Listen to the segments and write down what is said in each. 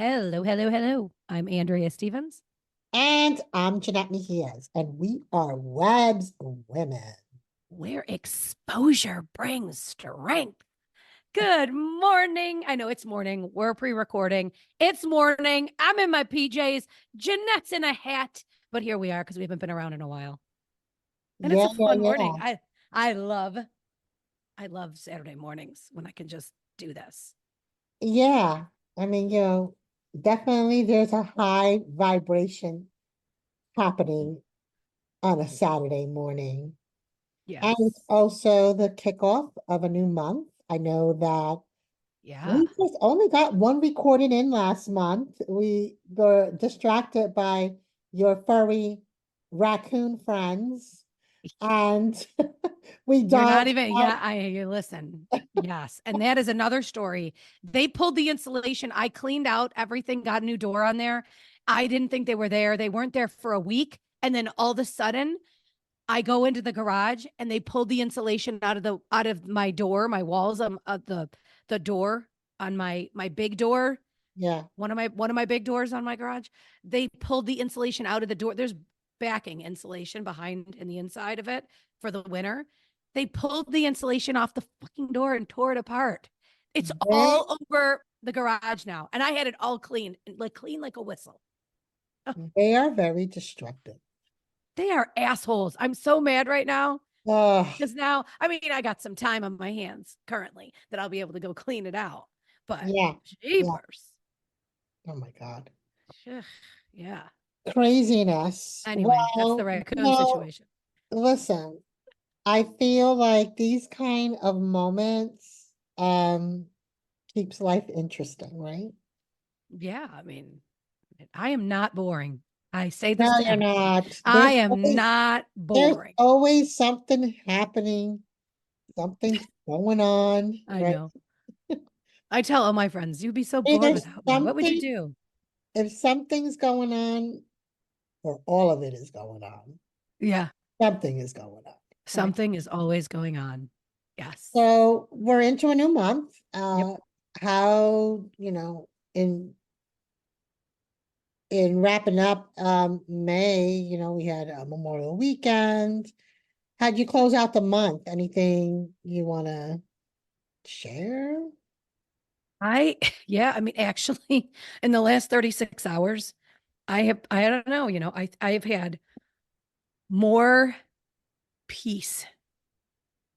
Hello, hello, hello. I'm Andrea Stevens. And I'm Jeanette Mejias, and we are Web's Women. Where exposure brings strength. Good morning. I know it's morning. We're pre-recording. It's morning. I'm in my PJs. Jeanette's in a hat, but here we are because we haven't been around in a while. And it's Yeah, a yeah, fun yeah. morning. I love Saturday mornings when I can just do this. Yeah. I mean, definitely there's a high vibration happening on a Saturday morning. And it's Yes. also the kickoff of a new month. I know that Yeah. we just only got one recorded in last month. We were distracted by your furry raccoon friends, and we You're not dodged even, out. yeah, you listen. Yes. And that is another story. They pulled the insulation. I cleaned out everything, got a new door on there. I didn't think they were there. They weren't there for a week. And then all of a sudden, I go into the garage and they pulled the insulation out of my door, my walls, the door on my big door, Yeah. one of my big doors on my garage. They pulled the insulation out of the door. There's backing insulation behind and the inside of it for the winter. They pulled the insulation off the fucking door and tore it apart. It's They all over the garage now. And I had it all clean like a whistle. Oh, they are very destructive. they are assholes. I'm so mad right now Oh, because now, I mean, I got some time on my hands currently that I'll be able to go clean it out. But yeah. Yeah. jeepers. Oh my God. Yeah. Craziness. Anyway, that's the Well, raccoon situation. listen, I feel like these kind of moments keeps life interesting, right? Yeah, I mean, I am not boring. I say this No, to you're everybody. not. I am not There's boring. always something happening, something's going on, I right? know. I tell all my friends, you'd be so Hey, bored there's without me. What would you something, do? if something's going on, or all of it is going on, Yeah, something is going on, right? something is always going on. Yes. So we're into a new month. Yep. How, in wrapping up May, we had a Memorial Weekend. How'd you close out the month? Anything you want to share? Yeah, I mean, actually, in the last 36 hours, I don't know, I have had more peace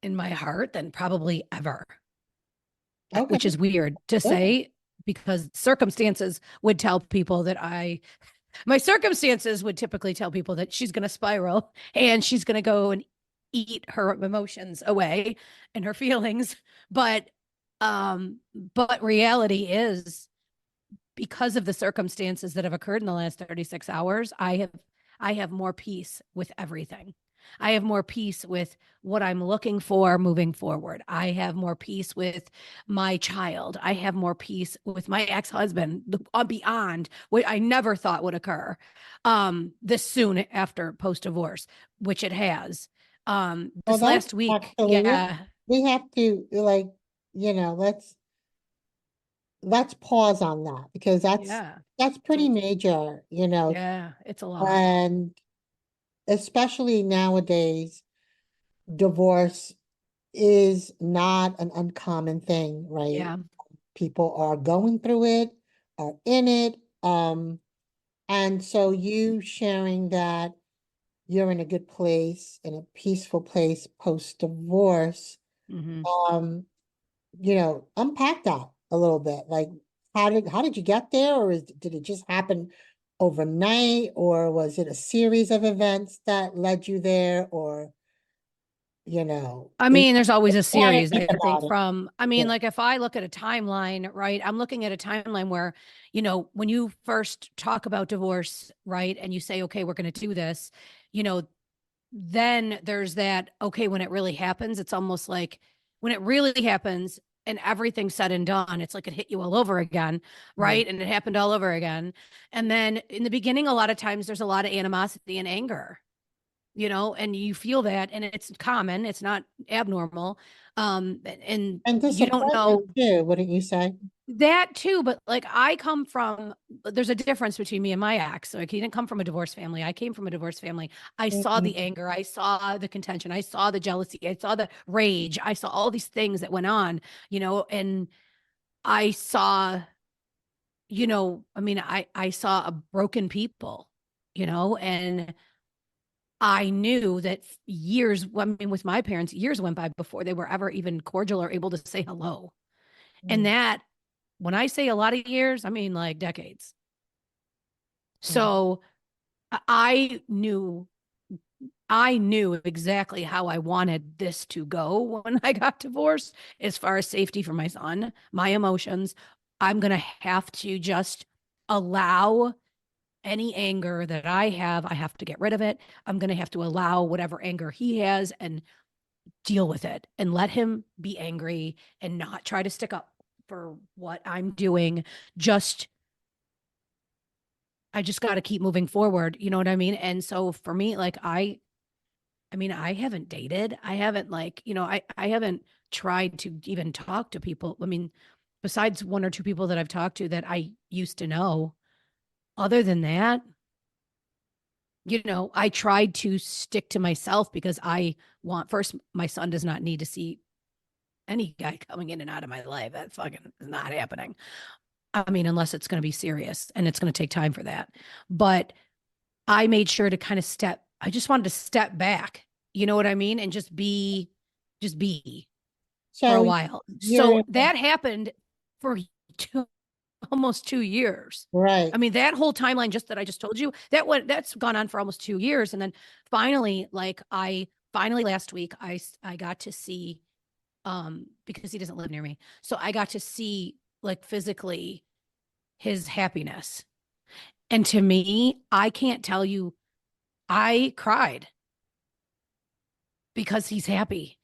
in my heart than probably ever, Okay, which is weird to good. say because circumstances would tell people that my circumstances would typically tell people that she's going to spiral and she's going to go and eat her emotions away and her feelings. But, but reality is because of the circumstances that have occurred in the last 36 hours, I have more peace with everything. I have more peace with what I'm looking for moving forward. I have more peace with my child. I have more peace with my ex-husband beyond what I never thought would occur this soon after post-divorce, which it has. Well, This that's last week, actually yeah, we have to like, let's pause on that because yeah, that's pretty so major, yeah, it's a lot. and especially nowadays, divorce is not an uncommon thing, right? Yeah. People are going through it, are in it. And so you sharing that you're in a good place, in a peaceful place post-divorce, Hmm. um, unpack that a little bit. Like, how did you get there, or did it just happen overnight, or was it a series of events that led you there, or I mean, there's always a how to series, think I think, about it. I mean, Yeah. like if I look at a timeline, right, I'm looking at a timeline where, when you first talk about divorce, right, and you say, okay, we're going to do this, you know, then there's that, okay, when it really happens, it's almost like when it really happens and everything's said and done, it's like it hit you all over again, Yeah. right? And it happened all over again. And then in the beginning, a lot of times there's a lot of animosity and anger, and you feel that, and it's common, it's not abnormal. And And you don't know disappointment too, wouldn't you say? that too, but like I come from, there's a difference between me and my ex. Like he didn't come from a divorced family. I came from a divorced family. I saw the Mhm. anger, I saw the contention, I saw the jealousy, I saw the rage, I saw all these things that went on, and I saw, I mean, I saw a broken people, and I knew that years, I mean, with my parents, years went by before they were ever even cordial or able to say hello. And Mm, that, when I say a lot of years, I mean like decades. mm. So I knew I knew exactly how I wanted this to go when I got divorced, as far as safety for my son, my emotions. I'm going to have to just allow any anger that I have to get rid of it. I'm going to have to allow whatever anger he has and deal with it and let him be angry and not try to stick up for what I'm doing. Just I just got to keep moving forward, you know what I mean? And so for me, like I mean, I haven't dated. I haven't like, I haven't tried to even talk to people. I mean, besides one or two people that I've talked to that I used to know, other than that, I tried to stick to myself because I want, first, my son does not need to see any guy coming in and out of my life. That fucking is not happening. I mean, unless it's going to be serious, and it's going to take time for that. But I made sure to kind of I just wanted to step back, you know what I mean? And just be for a So while. you're So that happened for two, almost 2 years. right. I mean, that whole timeline just that I just told you, that's gone on for almost 2 years. And then finally, like finally last week, I got to see, because he doesn't live near me. So I got to see like physically his happiness. And to me, I can't tell you, I cried because he's happy.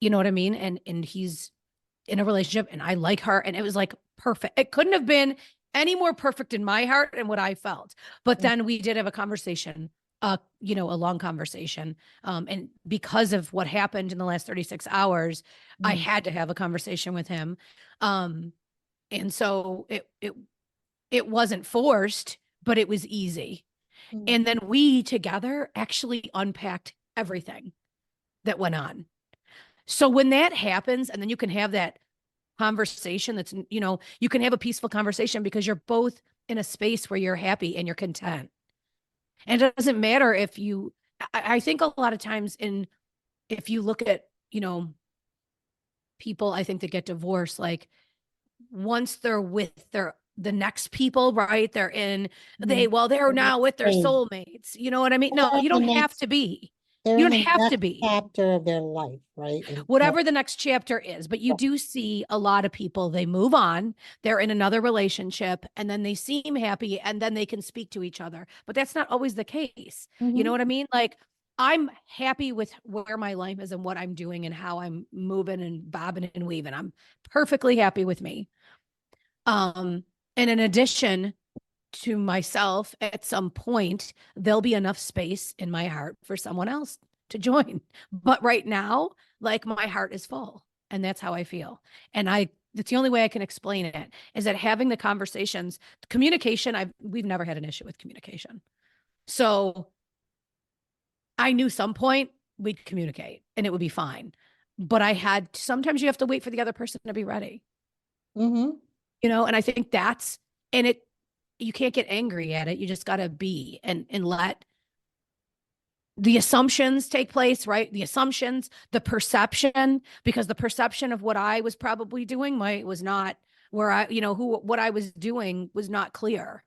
You know what I mean? And he's in a relationship and I like her. And it was like perfect. It couldn't have been any more perfect in my heart and what I felt. But Mm, then we did have a conversation, a long conversation. And because of what happened in the last 36 hours, I mm, had to have a conversation with him. Um, and so it wasn't forced, but it was easy. mm. And then we together actually unpacked everything that went on. So when that happens, and then you can have that conversation you can have a peaceful conversation because you're both in a space where you're happy and you're content. And it doesn't matter if I think a lot of times if you look at, people, I think that get divorced, like once they're with the next people, right? Mhm. They're The next now with their phase. soulmates. You know what I mean? No, They're in you the don't have next, to be. they're You in don't the have to next be. chapter of their life, right? And so, Whatever the next chapter is. But you do see a lot of people, they move on, they're in another relationship, and then they seem happy, and then they can speak to each other. But that's not always the case. You know mhm, what I mean? Like, I'm happy with where my life is and what I'm doing and how I'm moving and bobbing and weaving. I'm perfectly happy with me. Um, and in addition to myself, at some point, there'll be enough space in my heart for someone else to join. But right now, like my heart is full, and that's how I feel. And that's the only way I can explain it, is that having the conversations, communication, we've never had an issue with communication. So I knew some point we'd communicate and it would be fine. But sometimes you have to wait for the other person to be ready, mhm, and I think and you can't get angry at it. You just got to be and let the assumptions take place, right? The assumptions, the perception, because the perception of what I was probably doing was not where what I was doing was not clear.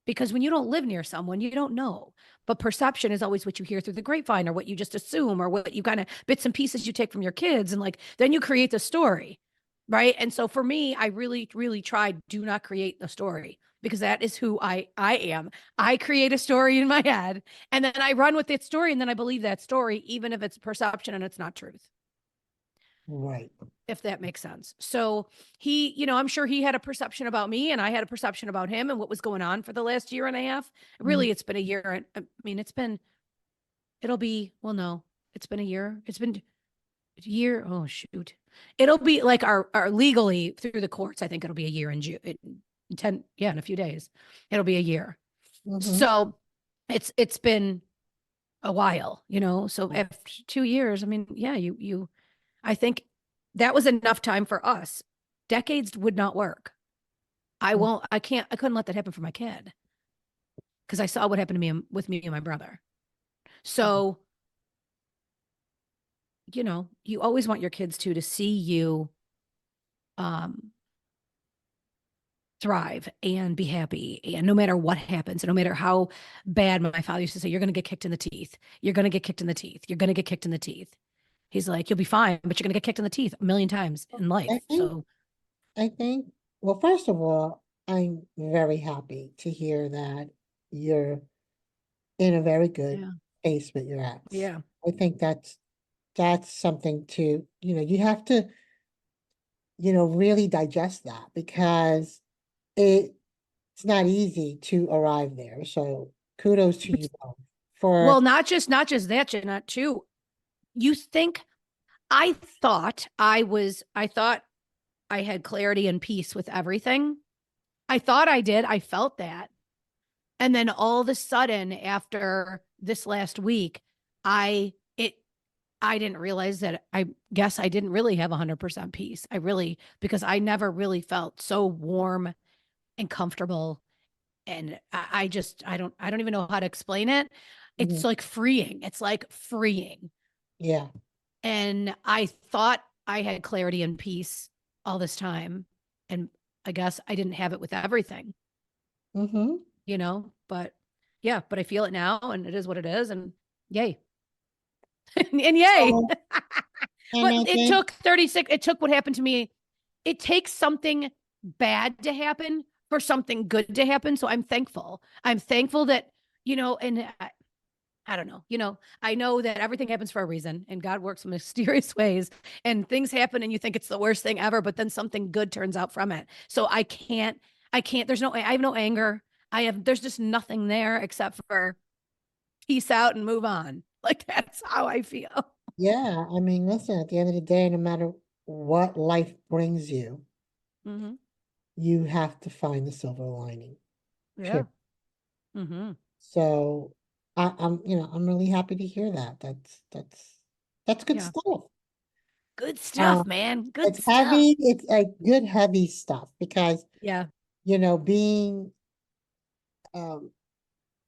Because when you don't live near someone, you don't know. But perception is always what you hear through the grapevine, or what you just assume, or what you kind of bits and pieces you take from your kids. And like, then you create the story. Right. And so for me, I really, really tried, do not create the story, because that is who I am. I create a story in my head, and then I run with that story, and then I believe that story, even if it's perception and it's not truth, right. if that makes sense. So I'm sure he had a perception about me, and I had a perception about him and what was going on for the last year and a half. Mhm. Really, it's been a year. And I mean, it's been it'll be, well, no, it's been a year. It's been a year. Oh, shoot. It'll be like our legally through the courts. I think it'll be a year in June, in 10, yeah, in a few days. It'll be a year. Mm-hmm. So it's been a while, so after 2 years, I mean, yeah, I think that was enough time for us. Decades would not work. I couldn't let that happen for my kid because I saw what happened to me with me and my brother. So, you always want your kids to see you um thrive and be happy. And no matter what happens, and no matter how bad, my father used to say, you're going to get kicked in the teeth. You're going to get kicked in the teeth. You're going to get kicked in the teeth. He's like, you'll be fine, but you're going to get kicked in the teeth a million times in I life. think, So, I think, well, first of all, I'm very happy to hear that you're in a very good yeah. space with your ex. Yeah. I think that's something to, you have to, really digest that because it's not easy to arrive there. So kudos to you both for, Well, not just that, Jeanette, too. You think I thought I had clarity and peace with everything. I thought I did. I felt that. And then all of a sudden, after this last week, I it I didn't realize that I guess I didn't really have 100% peace. Because I never really felt so warm and comfortable. And I don't even know how to explain it. It's Mhm. like freeing. It's like freeing. Yeah. And I thought I had clarity and peace all this time. And I guess I didn't have it with everything, Mm-hmm. but yeah, but I feel it now and it is what it is. And yay. And yay. So, and But I it think, took 36, it took what happened to me. It takes something bad to happen for something good to happen. So I'm thankful. I'm thankful that, and I don't know, I know that everything happens for a reason and God works in mysterious ways and things happen and you think it's the worst thing ever, but then something good turns out from it. So I have no anger. There's just nothing there except for peace out and move on. Like that's how I feel. yeah, I mean, listen, at the end of the day, no matter what life brings you, Mm-hmm. you have to find the silver lining. Yeah. Period. Mm-hmm. So I'm really happy to hear that. That's good Yeah. stuff. Good Uh, stuff, man. Good it's stuff. heavy, it's like good heavy stuff because, Yeah. being um,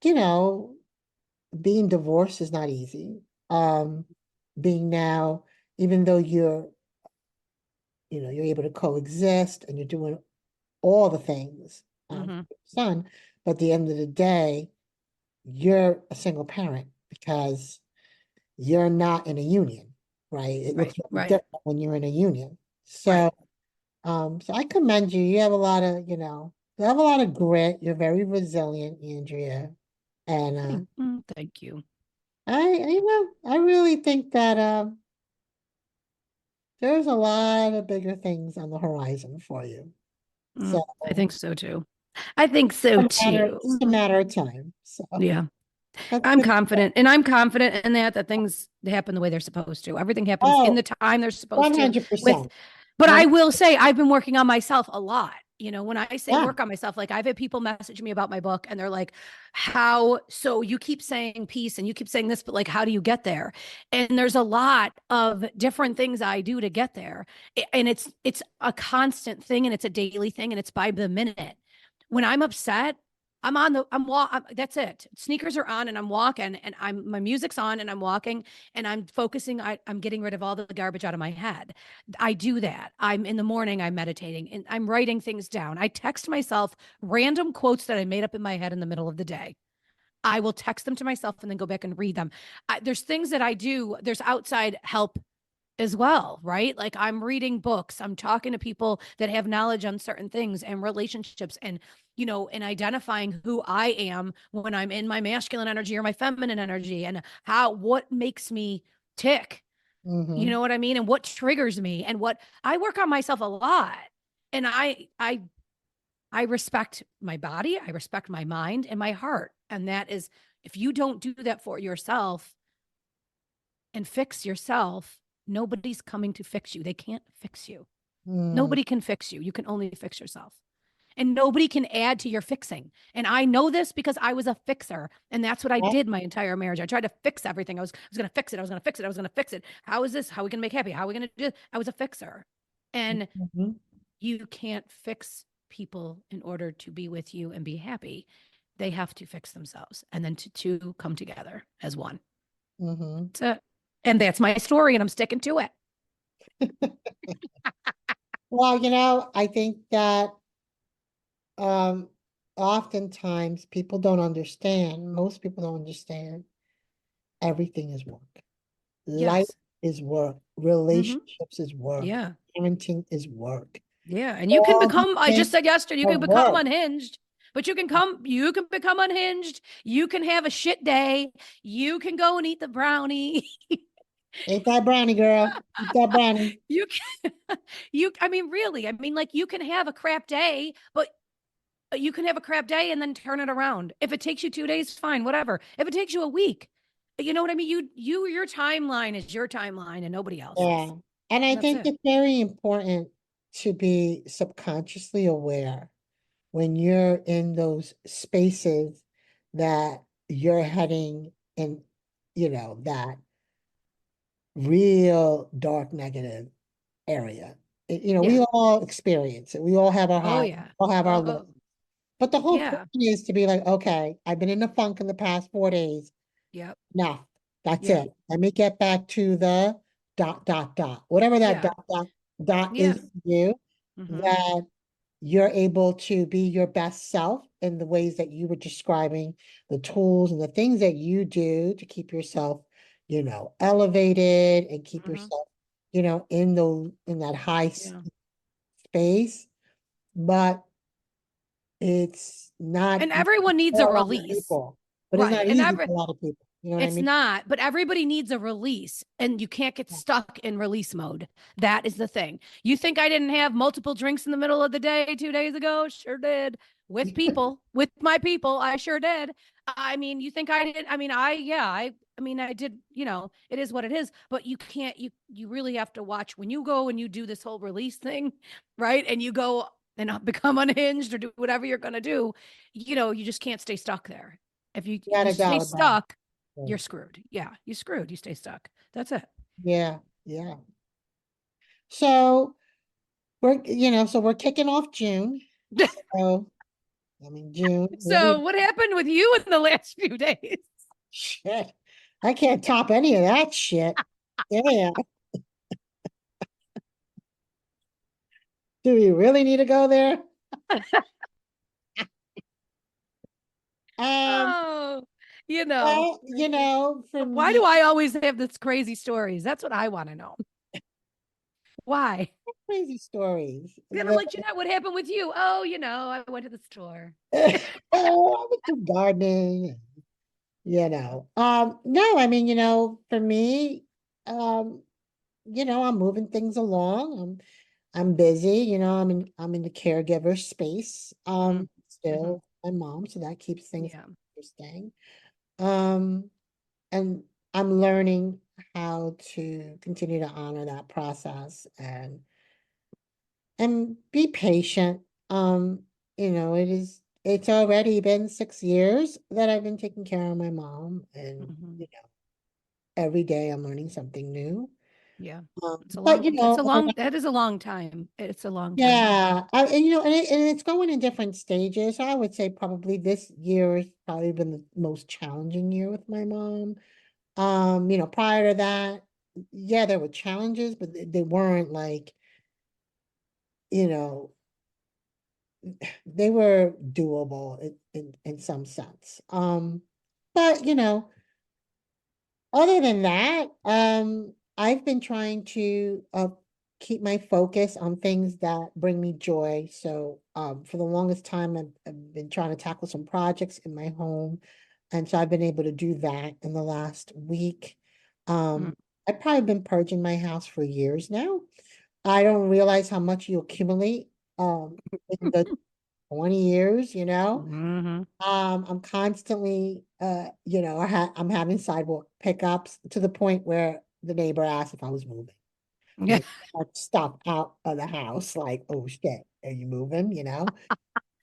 you know, being divorced is not easy. Um, being now, even though you're able to coexist and you're doing all the things Mm-hmm. for your son, but at the end of the day, you're a single parent because you're not in a union, right? It looks Right. very Right. different when you're in a union. Right. So I commend you. You have a lot of, you have a lot of grit. You're very resilient, Andrea. And Thank you. I really think that there's a lot of bigger things on the horizon for you. So I think so too. I think so too. it's a matter of time. So Yeah. that's I'm good. confident. And I'm confident in that things happen the way they're supposed to. Everything happens in the Oh, time they're supposed to with 100%. but One, I will say I've been working on myself a lot. When I say yeah. work on myself, like I've had people message me about my book and they're like, how so you keep saying peace and you keep saying this, but like how do you get there? And there's a lot of different things I do to get there. And it's a constant thing and it's a daily thing and it's by the minute. When I'm upset, that's it. Sneakers are on and I'm walking and my music's on and I'm walking and I'm focusing. I'm getting rid of all the garbage out of my head. I do that. I'm in the morning, I'm meditating and I'm writing things down. I text myself random quotes that I made up in my head in the middle of the day. I will text them to myself and then go back and read them. There's things that I do. There's outside help as well, right? Like I'm reading books, I'm talking to people that have knowledge on certain things and relationships and identifying who I am when I'm in my masculine energy or my feminine energy and what makes me tick. You Mm-hmm. know what I mean? And what triggers me and what I work on myself a lot. And I respect my body, I respect my mind and my heart. And that is if you don't do that for yourself, and fix yourself, nobody's coming to fix you. They can't fix you. Mm, Nobody can fix you. You can only fix yourself. And nobody can add to your fixing. And I know this because I was a fixer. And that's what I yep, did my entire marriage. I tried to fix everything. I was going to fix it. I was going to fix it. I was going to fix it. How is this? How are we going to make happy? How are we going to do this? I was a fixer. And mhm, you can't fix people in order to be with you and be happy. They have to fix themselves and then to two come together as one. mhm. So, and that's my story, and I'm sticking to it. Well, I think that um oftentimes people don't understand, most people don't understand everything is work. Life Yes. is work, Mm-hmm. relationships is work, Yeah. parenting is work. Yeah. And you can All these become, I just things said yesterday, you are can become work. unhinged, but you can become unhinged. You can have a shit day. You can go and eat the brownie. Ain't that brownie, girl? Eat that brownie. You can, I mean, really, I mean, like you can have a crap day, but you can have a crap day and then turn it around. If it takes you 2 days, fine, whatever. If it takes you a week, you know what I mean? Your timeline is your timeline and nobody else's. Yeah. And I That's think it. it's very important to be subconsciously aware when you're in those spaces that you're heading in, that real dark negative area. We Yeah. all experience it. We all have our Oh highs, yeah. all have our lows. Oh But the whole point yeah. is to be like, okay, I've been in the funk in the past 4 days. Yep. Enough. That's Yeah. it. Let me get back to the dot, dot, dot. Whatever that Yeah. dot, dot, dot Yeah. is for you, Mm-hmm. that you're able to be your best self in the ways that you were describing, the tools and the things that you do to keep yourself, elevated and keep Mm-hmm. yourself, in that high Yeah. space. But it's not And easy everyone needs a for a lot of release. people. But it's Right. not And easy for a lot of people. You know what I it's mean? not, but everybody needs a release and you can't get stuck in release mode. That is the thing. You think I didn't have multiple drinks in the middle of the day 2 days ago? Sure did. With people, with my people, I sure did. I mean, you think I didn't? I mean, I mean, I did, it is what it is, but you can't, you really have to watch when you go and you do this whole release thing, right? And you go and become unhinged or do whatever you're going to do, you just can't stay stuck there. If you Without a stay doubt about stuck, it. you're screwed. Yeah, you're screwed. You stay stuck. That's it. Yeah, yeah. So we're kicking off June. So I mean June, So, really what happened with you in the last few days? shit. I can't top any of that shit. Yeah. Do we really need to go there? Um, Oh, well, for why me, do I always have this crazy stories? That's what I want to know. Why? crazy stories. Then I'm like, Jeanette, what happened with you? Oh, I went to the store. I would do gardening, No, I mean, for me, um, I'm moving things along. I'm busy, I'm in the caregiver space, Mm-hmm. still my mom, so that keeps things Yeah. interesting. Um, and I'm learning how to continue to honor that process and be patient. It's already been 6 years that I've been taking care of my mom, and Mm-hmm. every day I'm learning something new. Yeah. But That is a long time. It's a long time. yeah, and it's going in different stages. I would say probably this year has probably been the most challenging year with my mom. Prior to that, yeah, there were challenges, but they weren't like, you know, they were doable in some sense. But other than that, I've been trying to keep my focus on things that bring me joy. So, for the longest time, I've been trying to tackle some projects in my home, and so I've been able to do that in the last week. Mm. I've probably been purging my house for years now. I don't realize how much you accumulate in the 20 years, Hmm. I'm constantly, I'm having sidewalk pickups to the point where the neighbor asked if I was moving. Yeah. Like, I'd stop out of the house, like, oh shit, are you moving?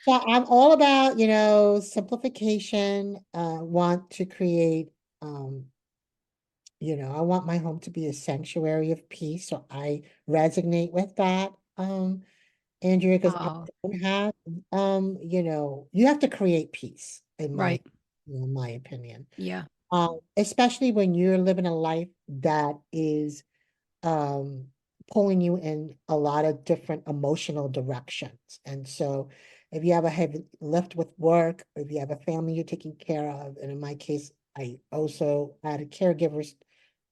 So I'm all about, simplification, want to create, um, I want my home to be a sanctuary of peace. So I resonate with that, Andrea, because I Oh, don't have, you have to create peace right. in my opinion. Yeah. Especially when you're living a life that is um, pulling you in a lot of different emotional directions. And so if you have a heavy lift with work, or if you have a family you're taking care of, and in my case, I also added caregivers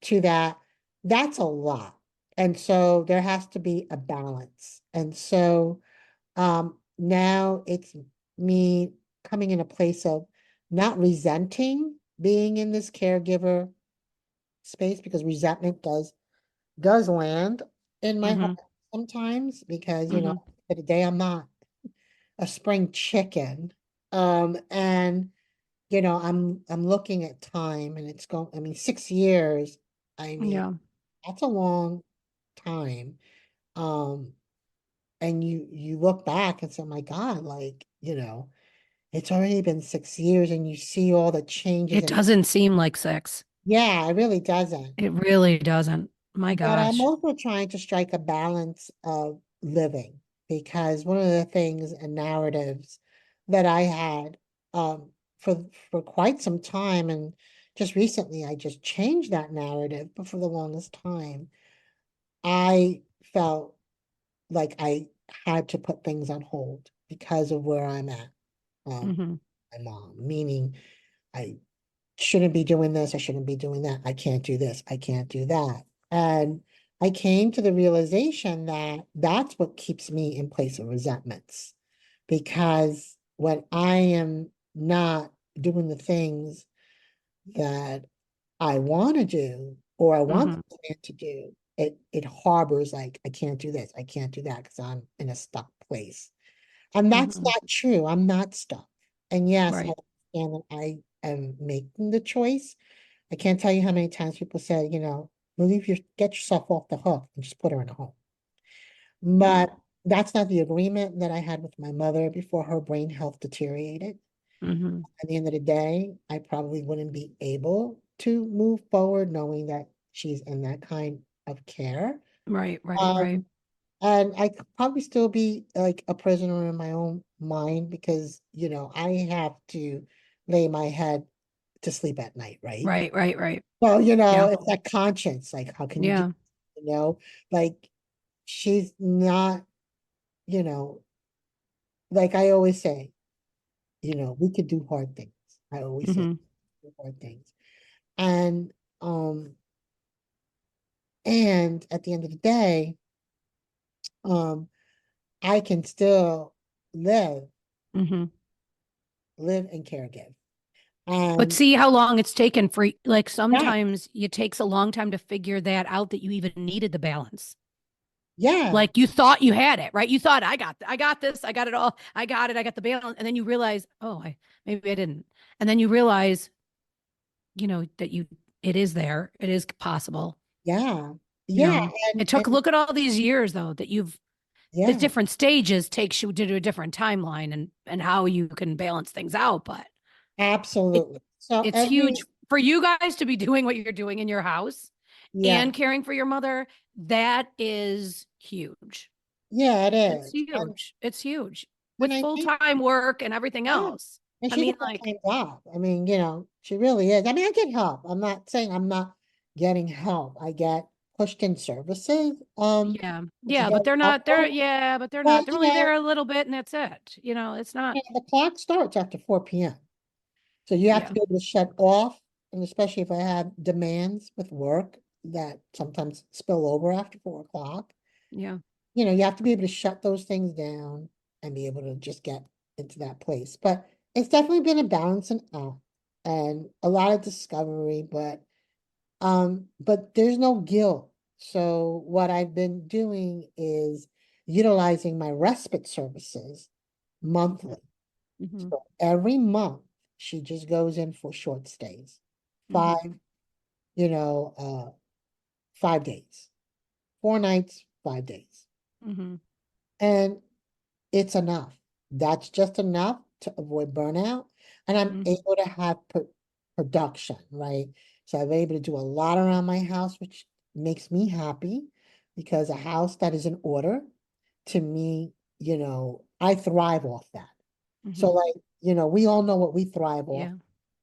to that, that's a lot. And so there has to be a balance. And so now it's me coming in a place of not resenting being in this caregiver space, because resentment does land in my heart Hmm. sometimes, because Hmm. for the day I'm not a spring chicken. And I'm looking at time, and it's going, I mean, 6 years, I mean, Yeah. that's a long time. Um, and you look back and say, oh my God, like, it's already been 6 years, and you see all the changes, It and doesn't seem like sex. yeah, it really doesn't. It really doesn't. My But I'm gosh. also trying to strike a balance of living, because one of the things and narratives that I had for quite some time, and just recently I just changed that narrative, but for the longest time I felt like I had to put things on hold because of where I'm at. Hmm. My mom, meaning I shouldn't be doing this, I shouldn't be doing that, I can't do this, I can't do that. And I came to the realization that that's what keeps me in place of resentments. Because when I am not doing the things that I want to do, or I want Hmm. the man to do, it harbors like, I can't do this, I can't do that, because I'm in a stuck place. And that's Hmm. not true. I'm not stuck. And yes, I Right. understand that I am making the choice. I can't tell you how many times people said, get yourself off the hook and just put her in a home. Yeah. But that's not the agreement that I had with my mother before her brain health deteriorated. Hmm. At the end of the day, I probably wouldn't be able to move forward knowing that she's in that kind of care. Right. Right. Right. Um, and I could probably still be like a prisoner in my own mind, because, I have to lay my head to sleep at night, right? Right. Right. Right. Well, Yeah. it's that conscience. Like, how can you do, Yeah. you know, like she's not, you know, like I always say, we could do hard things. I always say Hmm. do hard things. And, um, and at the end of the day, um, I can still live, Hmm. live and care give. But And see how long it's taken for, like, yeah, sometimes it takes a long time to figure that out, that you even needed the balance. yeah, Like, you thought you had it, right? You thought, I got this, I got it all, I got it, I got the balance. And then you realize, oh, maybe I didn't. And then you realize, that it is there, it is possible, yeah, yeah, It took, and look at all these years though, the yeah, different stages takes you to do a different timeline, and how you can balance things out. But it, absolutely. So it's huge for you guys to be doing what you're doing in your house yeah, and caring for your mother. That is huge. yeah, it It's is. huge. It's huge And with I think, full-time work and everything yeah, else. and I she's a mean, like, full-time job. I mean, she really is. I mean, I get help. I'm not saying I'm not getting help. I get pushed in services, yeah, which is yeah, but very they're not there. helpful. Yeah, but they're not. But, They're only there a little bit, and that's it. It's not. the clock starts after 4 p.m. So you have to Yeah, be able to shut off, and especially if I have demands with work that sometimes spill over after 4 o'clock, yeah. you have to be able to shut those things down and be able to just get into that place. But it's definitely been a balancing act and a lot of discovery, but there's no guilt. So what I've been doing is utilizing my respite services monthly. Mhm. So every month she just goes in for short stays. Mhm. 5, you know, 5 days, 4 nights, 5 days. Mhm. And it's enough. That's just enough to avoid burnout. And I'm Mhm. able to have production, right? So I'm able to do a lot around my house, which makes me happy because a house that is in order, to me, I thrive off that. So Mhm. like, we all know what we thrive off. Yeah.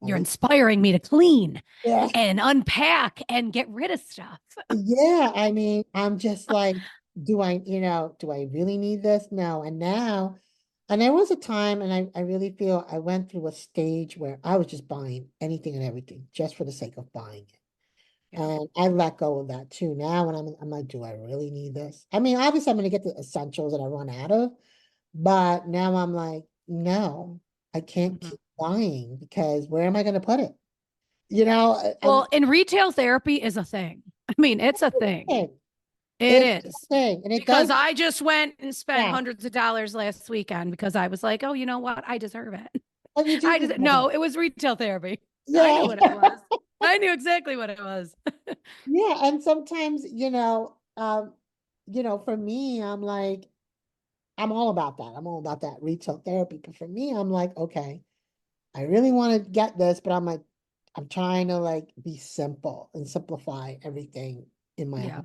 And You're inspiring me to clean yeah, and unpack and get rid of stuff. yeah, I mean, I'm just like, do I really need this? No. And there was a time, and I really feel I went through a stage where I was just buying anything and everything just for the sake of buying it. Yeah. And I let go of that too now. And I'm like, do I really need this? I mean, obviously, I'm going to get the essentials that I run out of, but now I'm like, no, I can't Mhm. keep buying because where am I going to put it? You know, Well, and retail therapy is a thing. I mean, it's a thing. hey, It it's is. a thing, and it does. Because I just went and spent Yeah, hundreds of dollars last weekend because I was like, oh, you know what? I deserve it. but you do I just, deserve it. no, it was retail therapy. I Yeah. knew what it was. I knew exactly what it was. Yeah, and sometimes, for me, I'm like, I'm all about that. I'm all about that retail therapy. But for me, I'm like, okay, I really want to get this, but I'm trying to like be simple and simplify everything in my Yeah.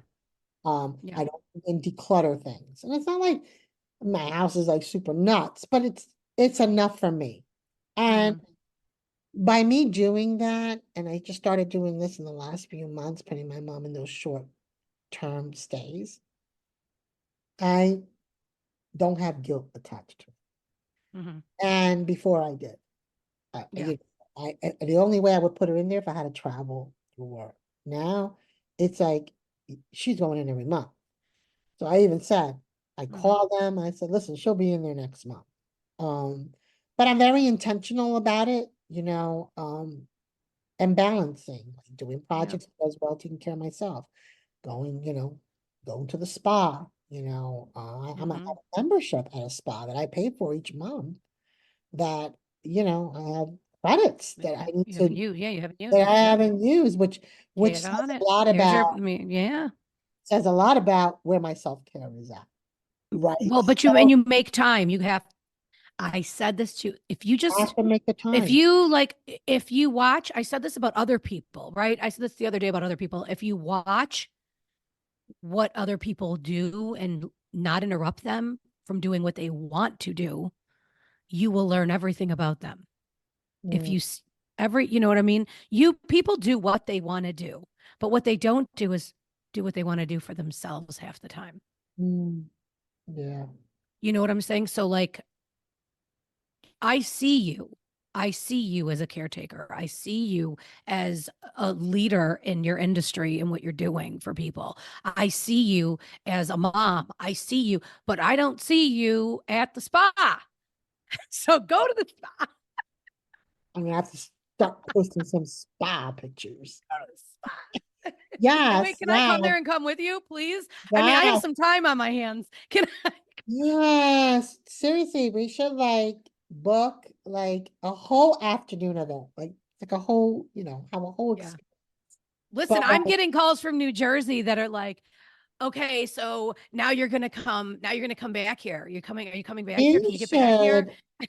home. Yeah. I don't and declutter things. And it's not like my house is like super nuts, but it's enough for me. And Hmm. by me doing that, and I just started doing this in the last few months, putting my mom in those short-term stays, I don't have guilt attached to it. Hmm. And before I did, Yeah. the only way I would put her in there if I had to travel through work. Now it's like she's going in every month. So I even said, I Hmm. called them. I said, listen, she'll be in there next month. Um, but I'm very intentional about it, and balancing, like doing Yeah. projects as well, taking care of myself, going, going to the spa, I have Hmm. a membership at a spa that I pay for each month that, I have credits that I need You haven't to, used. Yeah, you haven't that used. I Yep. haven't used, which Get on it. I mean, yeah. says a lot about where my self-care is at. Right. Well, but So you make time. You have, I said this too. If you I have just, to make the if time. you like, if you watch, I said this about other people, right? I said this the other day about other people. If you watch what other people do and not interrupt them from doing what they want to do, you will learn everything about them. If Mm, you you know what I mean? You people do what they want to do, but what they don't do is do what they want to do for themselves half the time. mm, yeah. You know what I'm saying? So like I see you. I see you as a caretaker. I see you as a leader in your industry and what you're doing for people. I see you as a mom. I see you, but I don't see you at the spa. So go to the spa. I'm gonna have to start posting some spa pictures. Go to the spa. And Yes, wait, can I come yes, there and come with you, please? I mean, I have yes, some time on my hands. Can I? yes. Seriously, we should like book like a whole afternoon of that. Like a whole, have a whole Yeah. experience. Listen, But I'm getting calls from New Jersey that are like, okay, so now you're gonna come. Now you're gonna come back here. Are you coming back here? you Can you get back here? should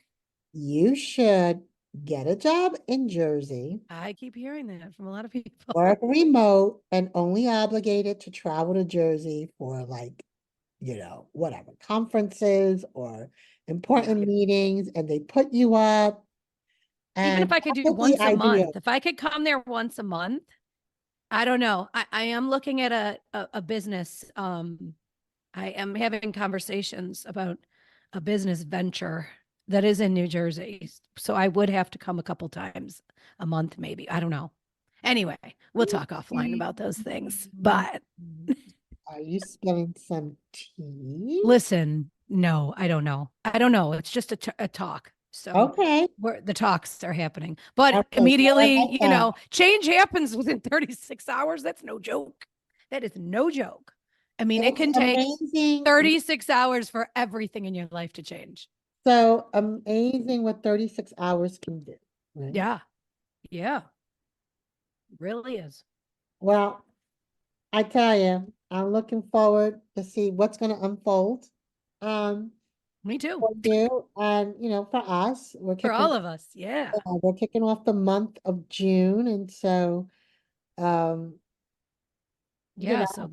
you should get a job in Jersey, I keep hearing that from a lot of people. work remote, and only obligated to travel to Jersey for like, whatever, conferences or Yeah. important meetings, and they put you up, Even if and I could that do would be once a ideal. month, if I could come there once a month, I don't know. I am looking at a business. I am having conversations about a business venture that is in New Jersey. So I would have to come a couple times a month, maybe. I don't know. Anyway, we'll talk offline about those things. But Are you spilling some tea? listen, no, I don't know. I don't know. It's just a talk. So Okay. where the talks are happening, but Okay, well, I like immediately, that. change happens within 36 hours. That's no joke. That is no joke. I mean, it It's can take amazing. 36 hours for everything in your life to change. So amazing what 36 hours can do, right? Yeah. Yeah. Really is. Well, I tell you, I'm looking forward to see what's going to unfold. Um, Me too. for you and for us, For all of us. Yeah. we're kicking off the month of June, and so um, you Yeah. know, So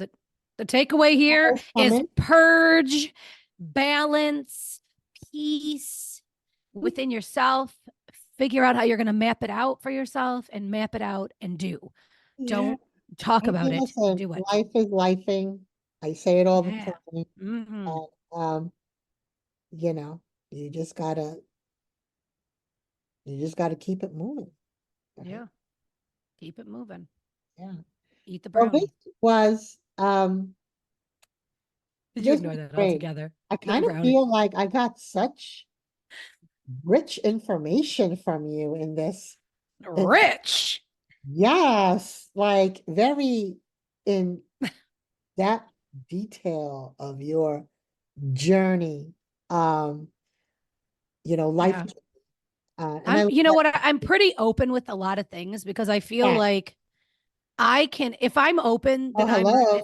the takeaway here summer's is coming. purge, balance, peace within yourself. Figure out how you're going to map it out for yourself and map it out and do. Yeah. Don't talk I about mean, it. listen, Do it. life is lifing. I say it all the Yeah. time. Hmm. And, you know, you just gotta you just gotta keep it moving, right? Yeah. Keep it moving. Yeah. Eat the Well, this brownie. was Did you this ignore was that great. altogether? I The kind of brownie. feel like I got such rich information from you in Rich. yes, like very in that detail of your journey. Um, life, Yeah. and I love You know that. what? I'm pretty open with a lot of things because I feel Yeah. like I can, if I'm open, Oh, then if hello.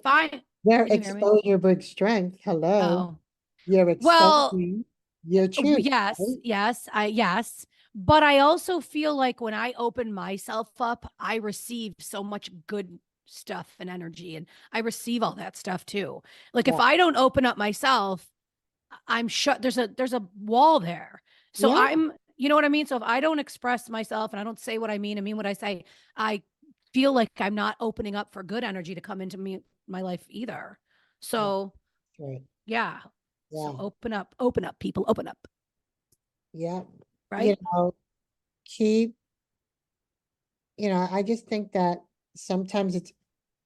Where can you hear me? exposure brings strength. Hello. Oh, You're well, exposing your truth, yes, right? yes. But I also feel like when I open myself up, I receive so much good stuff and energy, and I receive all that stuff too. Like if Yeah. I don't open up myself, I'm shut. There's a wall there. So Yeah. you know what I mean? So if I don't express myself and I don't say what I mean what I say, I feel like I'm not opening up for good energy to come into my life either. Yeah. So Right. yeah. So Yeah. open up, people, open up, Yeah. You right? know, keep, I just think that sometimes it's,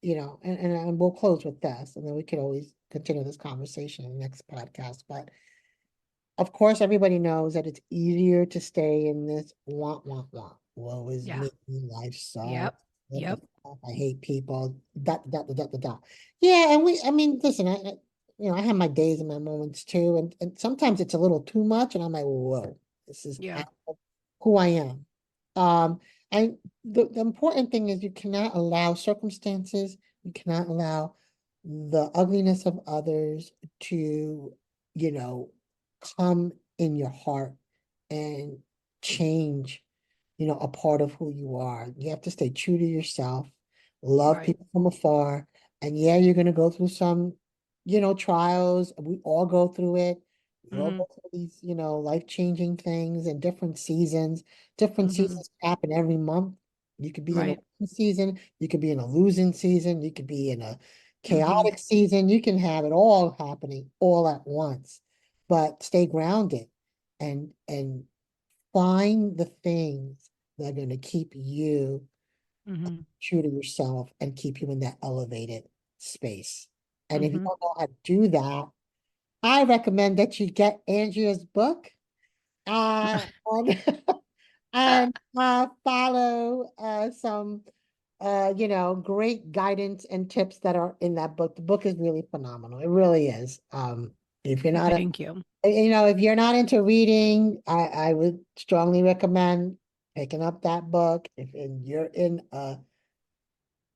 and we'll close with this, and then we could always continue this conversation in the next podcast. But of course, everybody knows that it's easier to stay in this want. Woe is Yeah. me, life sucks. Yep. What the Yep. fuck? I hate people. Yeah, and I mean, listen, I have my days and my moments too, and sometimes it's a little too much, and I'm like, whoa, this is Yeah. who I am. Um, and the important thing is you cannot allow circumstances, you cannot allow the ugliness of others to, you know, come in your heart and change, a part of who you are. You have to stay true to yourself, love Right. people from afar. And yeah, you're gonna go through some, trials. We all go through it. We all Mm-hmm. go through these, life-changing things and different seasons. Different Mm-hmm. seasons happen every month. You could be in a Right. winning season, you could be in a losing season, you could be in a Mm-hmm. chaotic season. You can have it all happening all at once, but stay grounded and find the things that are going to keep you Mm-hmm. true to yourself and keep you in that elevated space. And if you Mm-hmm. don't know how to do that, I recommend that you get Andrea's book and, and follow some great guidance and tips that are in that book. The book is really phenomenal. It really is. If you're not Thank you. if you're not into reading, I would strongly recommend picking up that book. If you're in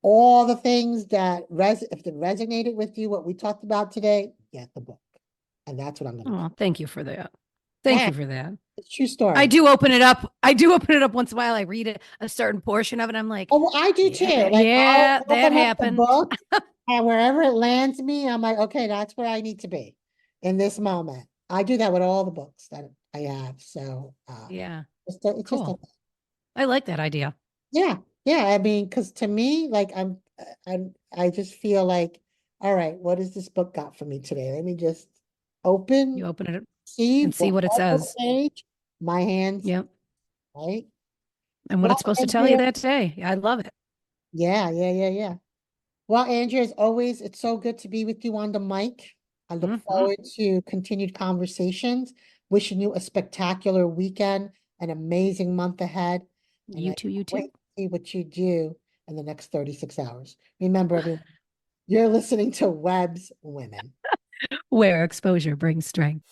all the things that if it resonated with you, what we talked about today, get the book. And that's what I'm gonna do. Oh, thank you for that. All Thank right, you for that. it's a true I story. do open it up. I do open it up once in a while. I read a certain portion of it. I'm like, Oh, well, I do too. yeah, Like I'll yeah, that open up the happened. book and wherever it lands me, I'm like, okay, that's where I need to be in this moment. I do that with all the books that I have. So Yeah, it's just a cool. I like that idea. yeah, yeah. I mean, because to me, like I just feel like, all right, what has this book got for me today? Let me just You open, open it up see and see what it whatever says. page, my hands, Yep. right? And what Well, it's supposed to tell you Andrea, that day. I love it. yeah. Well, Andrea, as always, it's so good to be with you on the mic. I look Hmm. forward to continued conversations. Wishing you a spectacular weekend, an amazing month ahead, and You I too, you can't wait too. to see what you do in the next 36 hours. Remember, everyone, you're listening to Webb's Women. where exposure brings strength.